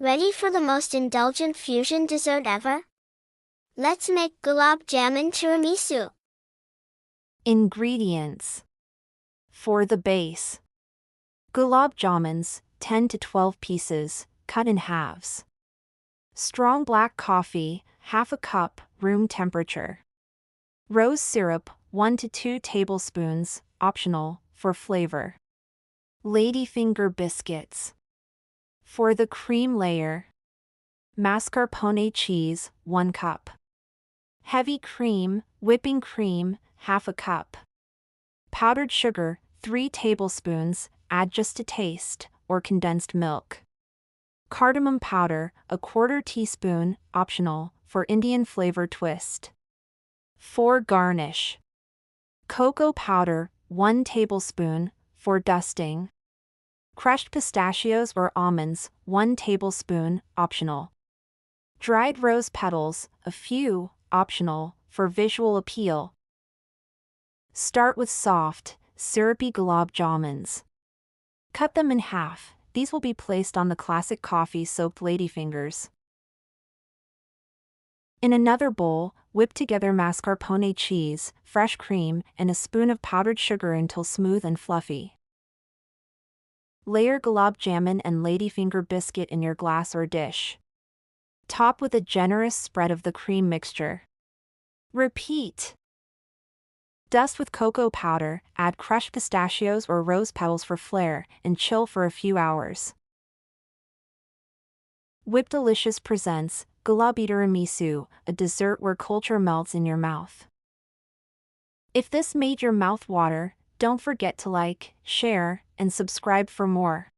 Ready for the most indulgent fusion dessert ever? Let's make Gulab Jamun Tiramisu. Ingredients. For the base: Gulab Jamuns, 10 to 12 pieces, cut in halves. Strong black coffee, half a cup, room temperature. Rose syrup, 1 to 2 tablespoons, optional, for flavor. Ladyfinger biscuits. For the cream layer: mascarpone cheese, 1 cup. Heavy cream, whipping cream, half a cup. Powdered sugar, 3 tablespoons, add just to taste, or condensed milk. Cardamom powder, a quarter teaspoon, optional, for Indian flavor twist. For garnish: cocoa powder, 1 tablespoon, for dusting. Crushed pistachios or almonds, 1 tablespoon, optional. Dried rose petals, a few, optional, for visual appeal. Start with soft, syrupy gulab jamuns. Cut them in half. These will be placed on the classic coffee-soaked ladyfingers. In another bowl, whip together mascarpone cheese, fresh cream, and a spoon of powdered sugar until smooth and fluffy. Layer gulab jamun and ladyfinger biscuit in your glass or dish. Top with a generous spread of the cream mixture. Repeat. Dust with cocoa powder, add crushed pistachios or rose petals for flair, and chill for a few hours. Whip Delicious presents Gulab Tiramisu, a dessert where culture melts in your mouth. If this made your mouth water, don't forget to like, share, and subscribe for more.